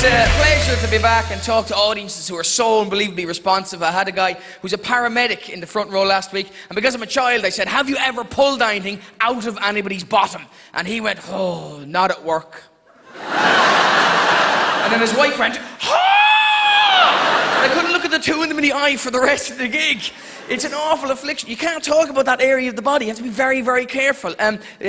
It's a pleasure to be back and talk to audiences who are so unbelievably responsive. I had a guy who's a paramedic in the front row last week, and because I'm a child, I said, have you ever pulled anything out of anybody's bottom? And he went, oh, not at work. And then his wife went, oh! And I couldn't look at the two of them in the eye for the rest of the gig. It's an awful affliction. You can't talk about that area of the body. You have to be very, very careful.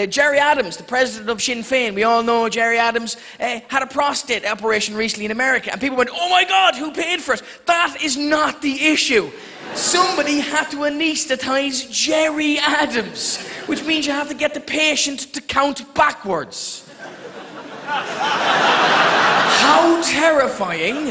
Jerry Adams, the president of Sinn Féin, we all know Jerry Adams, had a prostate operation recently in America. And people went, oh my God, who paid for it? That is not the issue. Somebody had to anaesthetize Jerry Adams, which means you have to get the patient to count backwards. How terrifying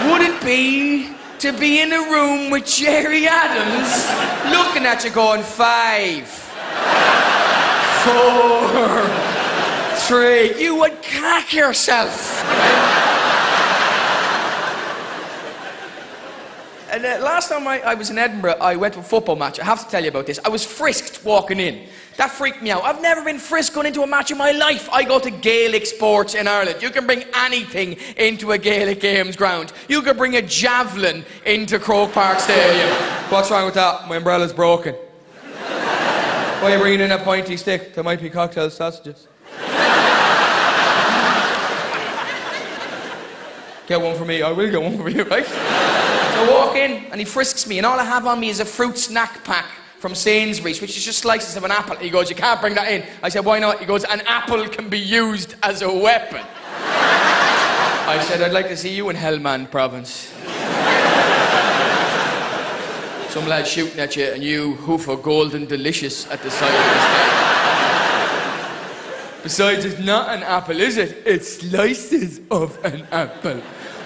would it be to be in a room with Jerry Adams looking at you going 5, 4, 3. You would cack yourself. And last time I was in Edinburgh, I went to a football match. I have to tell you about this. I was frisked walking in. That freaked me out. I've never been frisked going into a match in my life. I go to Gaelic sports in Ireland. You can bring anything into a Gaelic games ground. You can bring a javelin into Croke Park Stadium. What's wrong with that? My umbrella's broken. Why are you bringing in a pointy stick? There might be cocktail sausages. Get one for me. I will get one for you, right? So I walk in and he frisks me and all I have on me is a fruit snack pack from Sainsbury's, which is just slices of an apple. He goes, you can't bring that in. I said, why not? He goes, an apple can be used as a weapon. I said, I'd like to see you in Hellman province. Some lad shooting at you and you hoof a golden delicious at the side of his head. Besides, it's not an apple, is it? It's slices of an apple.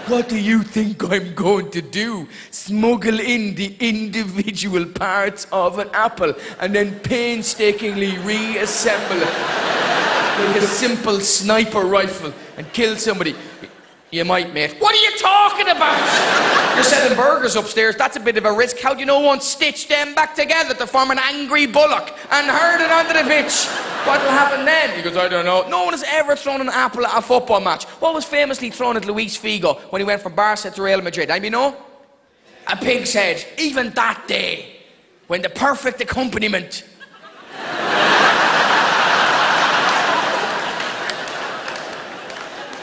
What do you think I'm going to do? Smuggle in the individual parts of an apple and then painstakingly reassemble it like a simple sniper rifle and kill somebody? You might, mate. What are you talking about? You're selling burgers upstairs. That's a bit of a risk. How do you know one stitch them back together to form an angry bullock and herd it onto the pitch? What will happen then? He goes, I don't know. No one has ever thrown an apple at a football match. What was famously thrown at Luis Figo when he went from Barca to Real Madrid? Anybody know? A pig's head. Even that day, when the perfect accompaniment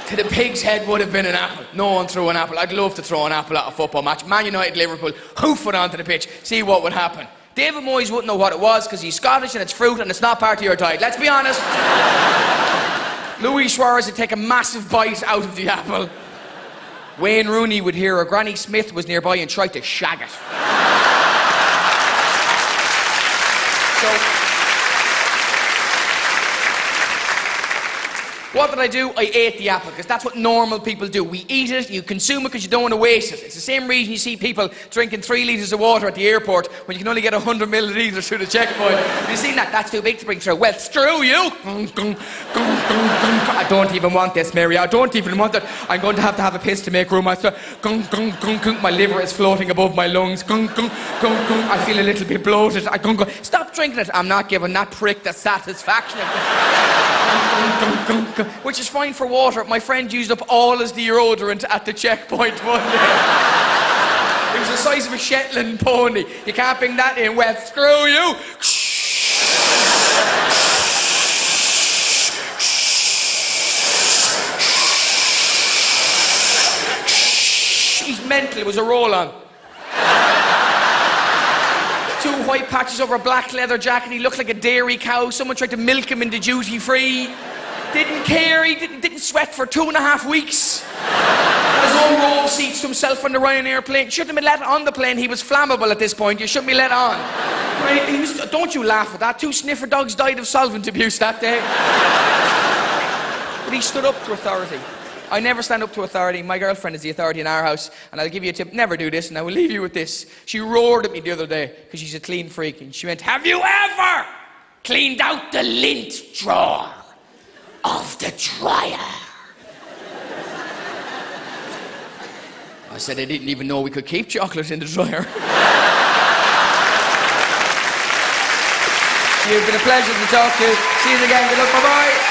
to the pig's head would have been an apple. No one threw an apple. I'd love to throw an apple at a football match. Man United, Liverpool, hoof it onto the pitch, see what would happen. David Moyes wouldn't know what it was because he's Scottish and it's fruit and it's not part of your diet. Let's be honest. Luis Suarez would take a massive bite out of the apple. Wayne Rooney would hear a Granny Smith was nearby and try to shag it. So, what did I do? I ate the apple, because that's what normal people do. We eat it, you consume it because you don't want to waste it. It's the same reason you see people drinking 3 litres of water at the airport when you can only get 100 millilitres through the checkpoint. Have you seen that? That's too big to bring through. Well, screw you! I don't even want this, Mary. I don't even want it. I'm going to have a piss to make room. My liver is floating above my lungs. I feel a little bit bloated. Stop drinking it. I'm not giving that prick the satisfaction of it. Which is fine for water. My friend used up all his deodorant at the checkpoint one day. It was the size of a Shetland pony. You can't bring that in. Well, screw you. He's mental. It was a roll-on. 2 white patches over a black leather jacket. He looked like a dairy cow. Someone tried to milk him into duty-free. Didn't care. He didn't sweat for 2.5 weeks. Had his own row of seats to himself on the Ryanair plane. Shouldn't have been let on the plane. He was flammable at this point. You shouldn't be let on. Right? Don't you laugh at that. 2 sniffer dogs died of solvent abuse that day. But he stood up to authority. I never stand up to authority. My girlfriend is the authority in our house, and I'll give you a tip. Never do this, and I will leave you with this. She roared at me the other day because she's a clean freak, and she went, have you ever cleaned out the lint drawer of the dryer? I said, I didn't even know we could keep chocolate in the dryer. You've been a pleasure to talk to. See you again. Good luck. Bye-bye.